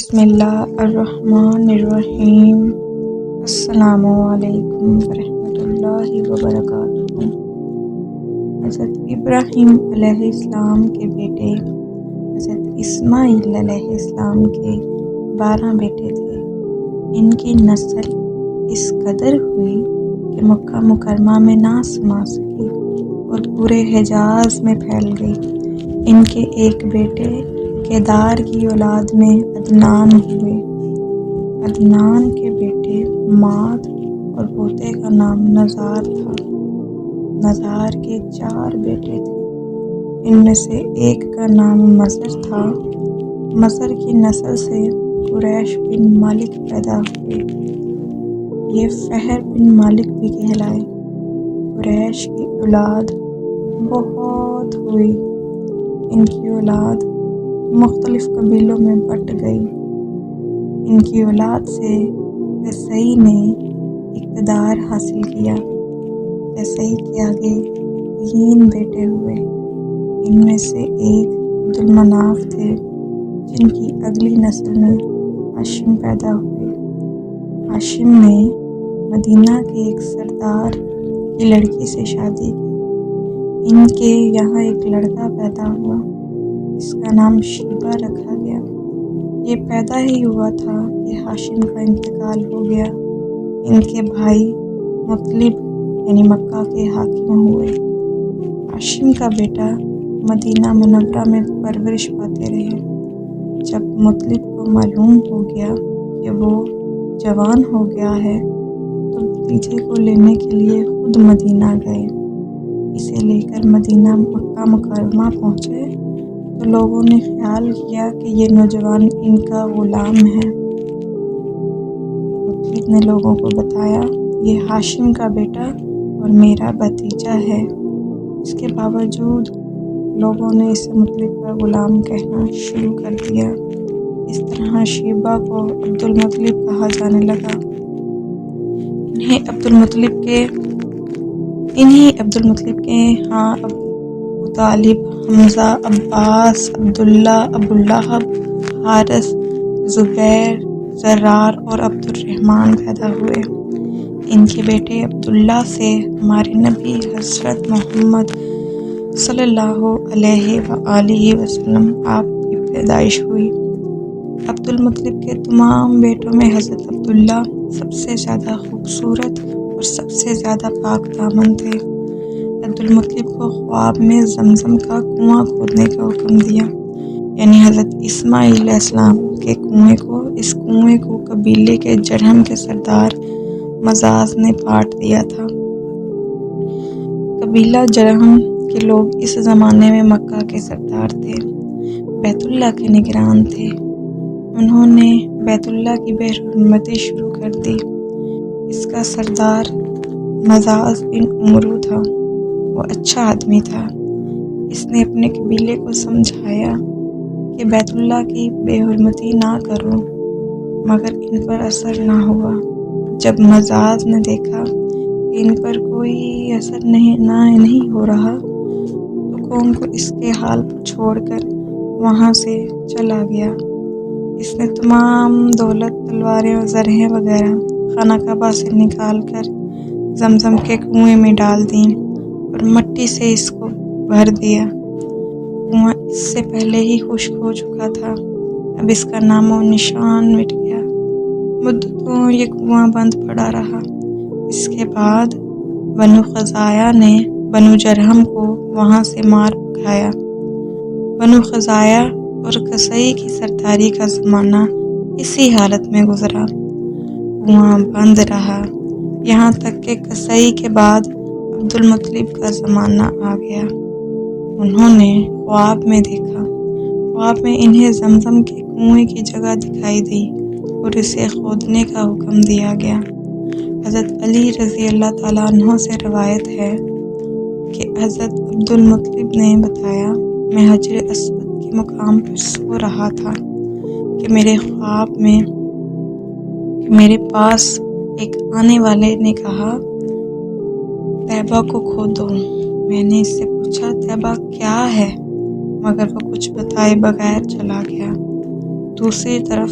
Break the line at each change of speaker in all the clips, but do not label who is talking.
بسم اللہ الرحمن الرحیم۔ السلام علیکم ورحمۃ اللہ وبرکاتہ۔ حضرت ابراہیم علیہ السلام کے بیٹے حضرت اسماعیل علیہ السلام کے 12 بیٹے تھے۔ ان کی نسل اس قدر ہوئی کہ مکہ مکرمہ میں نہ سما سکی اور پورے حجاز میں پھیل گئی۔ ان کے ایک بیٹے کیدار کی اولاد میں عدنان ہوئے۔ عدنان کے بیٹے ماد اور پوتے کا نام نزار تھا۔ نزار کے 4 بیٹے تھے، ان میں سے ایک کا نام مضر تھا۔ مضر کی نسل سے قریش بن مالک پیدا ہوئے، یہ فہر بن مالک بھی کہلائے۔ قریش کی اولاد بہت ہوئی، ان کی اولاد مختلف قبیلوں میں بٹ گئی۔ ان کی اولاد سے قصی نے اقتدار حاصل کیا۔ قصی کے آگے 3 بیٹے ہوئے، ان میں سے ایک عبدالمناف تھے، جن کی اگلی نسل میں ہاشم پیدا ہوئے۔ ہاشم نے مدینہ کے ایک سردار کی لڑکی سے شادی کی۔ ان کے یہاں ایک لڑکا پیدا ہوا، اس کا نام شیبہ رکھا گیا۔ یہ پیدا ہی ہوا تھا کہ ہاشم کا انتقال ہو گیا۔ ان کے بھائی مطلب یعنی مکہ کے حاکم ہوئے۔ ہاشم کا بیٹا مدینہ منورہ میں پرورش پاتے رہے۔ جب مطلب کو معلوم ہو گیا کہ وہ جوان ہو گیا ہے تو بھتیجے کو لینے کے لیے خود مدینہ گئے۔ اسے لے کر مدینہ مکہ مکرمہ پہنچے تو لوگوں نے خیال کیا کہ یہ نوجوان ان کا غلام ہے۔ مطلب نے لوگوں کو بتایا، یہ ہاشم کا بیٹا اور میرا بھتیجا ہے۔ اس کے باوجود لوگوں نے اسے مطلب کا غلام کہنا شروع کر دیا۔ اس طرح شیبہ کو عبدالمطلب کہا جانے لگا۔ انہیں عبدالمطلب کے ہاں ابو طالب، حمزہ، عباس، عبداللہ، ابولہب، حارث، زبیر، زرار اور عبدالرحمن پیدا ہوئے۔ ان کے بیٹے عبداللہ سے ہمارے نبی حضرت محمد صلی اللہ علیہ وآلہ وسلم آپ کی پیدائش ہوئی۔ عبدالمطلب کے تمام بیٹوں میں حضرت عبداللہ سب سے زیادہ خوبصورت اور سب سے زیادہ پاک دامن تھے۔ عبدالمطلب کو خواب میں زمزم کا کنواں کھودنے کا حکم دیا، یعنی حضرت اسماعیل علیہ السلام کے کنویں کو۔ اس کنویں کو قبیلے کے جرہم کے سردار مزاز نے پاٹ دیا تھا۔ قبیلہ جرہم کے لوگ اس زمانے میں مکہ کے سردار تھے، بیت اللہ کے نگران تھے۔ انہوں نے بیت اللہ کی بے حرمتی شروع کر دی۔ اس کا سردار مزاز بن عمرو تھا، وہ اچھا آدمی تھا۔ اس نے اپنے قبیلے کو سمجھایا کہ بیت اللہ کی بے حرمتی نہ کرو، مگر ان پر اثر نہ ہوا۔ جب مزاز نے دیکھا کہ ان پر کوئی اثر نہیں ہو رہا تو قوم کو اس کے حال پر چھوڑ کر وہاں سے چلا گیا۔ اس نے تمام دولت، تلواریں اور زرہیں وغیرہ خانہ کعبہ سے نکال کر زمزم کے کنویں میں ڈال دیں اور مٹی سے اس کو بھر دیا۔ کنواں اس سے پہلے ہی خشک ہو چکا تھا، اب اس کا نام و نشان مٹ گیا۔ مدتوں یہ کنواں بند پڑا رہا۔ اس کے بعد بنو خزاعہ نے بنو جرہم کو وہاں سے مار بھگایا۔ بنو خزاعہ اور قصی کی سرداری کا زمانہ اسی حالت میں گزرا، کنواں بند رہا، یہاں تک کہ قصی کے بعد عبدالمطلب کا زمانہ آ گیا۔ انہوں نے خواب میں دیکھا، خواب میں انہیں زمزم کے کنویں کی جگہ دکھائی دی اور اسے کھودنے کا حکم دیا گیا۔ حضرت علی رضی اللہ تعالیٰ عنہ سے روایت ہے کہ حضرت عبدالمطلب نے بتایا، میں حجر اسود کے مقام پر سو رہا تھا کہ میرے خواب میں میرے پاس ایک آنے والے نے کہا، طیبہ کو کھودو۔ میں نے اس سے پوچھا، طیبہ کیا ہے؟ مگر وہ کچھ بتائے بغیر چلا گیا۔ دوسری طرف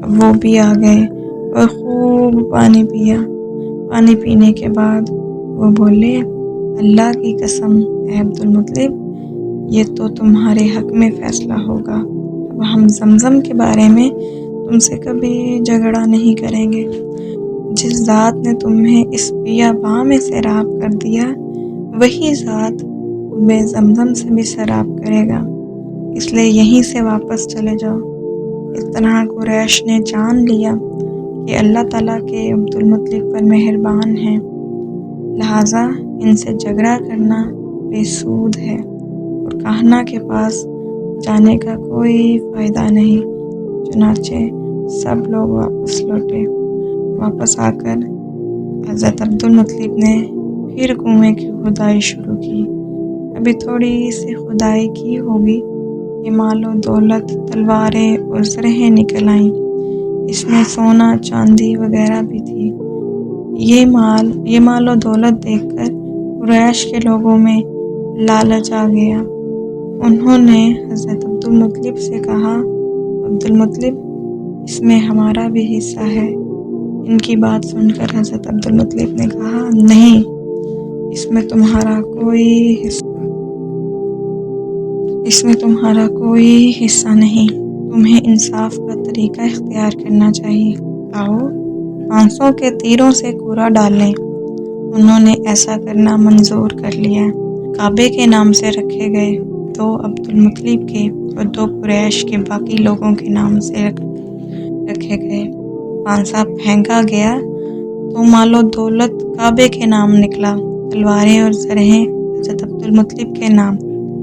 وہ بھی آ گئے اور خوب پانی پیا۔ پانی پینے کے بعد وہ بولے، اللہ کی قسم اے عبد المطلب، یہ تو تمہارے حق میں فیصلہ ہوگا۔ اب ہم زمزم کے بارے میں تم سے کبھی جھگڑا نہیں کریں گے۔ جس ذات نے تمہیں اس بیاباں میں سیراب کر دیا، وہی ذات تمہیں زمزم سے بھی سیراب کرے گا، اس لیے یہیں سے واپس چلے جاؤ۔ اس طرح قریش نے جان لیا کہ اللہ تعالیٰ کے عبد المطلب پر مہربان ہیں، لہٰذا ان سے جھگڑا کرنا بے سود ہے اور کاہنہ کے پاس جانے کا کوئی فائدہ نہیں۔ چنانچہ سب لوگ واپس لوٹے۔ واپس آ کر حضرت عبد المطلب نے پھر کنویں کی کھدائی شروع کی۔ ابھی تھوڑی سی کھدائی کی ہوگی کہ مال و دولت، تلواریں اور زرہیں نکل آئیں۔ اس میں سونا، چاندی وغیرہ بھی تھی۔ یہ مال و دولت دیکھ کر قریش کے لوگوں میں لالچ آ گیا۔ انہوں نے حضرت عبد المطلب سے کہا، عبد المطلب، اس میں ہمارا بھی حصہ ہے۔ ان کی بات سن کر حضرت عبد المطلب نے کہا، نہیں، اس میں تمہارا کوئی حصہ نہیں۔ تمہیں انصاف کا طریقہ اختیار کرنا چاہیے۔ آؤ 500 کے تیروں سے کوڑا ڈال لیں۔ انہوں نے ایسا کرنا منظور کر لیا۔ کعبے کے نام سے رکھے گئے 2 عبد المطلب کے اور 2 قریش کے باقی لوگوں کے نام سے رکھے گئے۔ پانسا پھینکا گیا تو مال و دولت کعبے کے نام نکلا، تلواریں اور زرہیں حضرت عبد المطلب کے نام،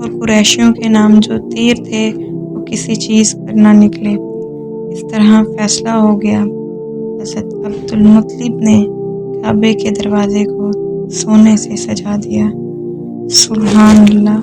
اور قریشیوں کے نام جو تیر تھے وہ کسی چیز پر نہ نکلے۔ اس طرح فیصلہ ہو گیا۔ حضرت عبد المطلب نے کعبے کے دروازے کو سونے سے سجا دیا۔ سبحان اللہ۔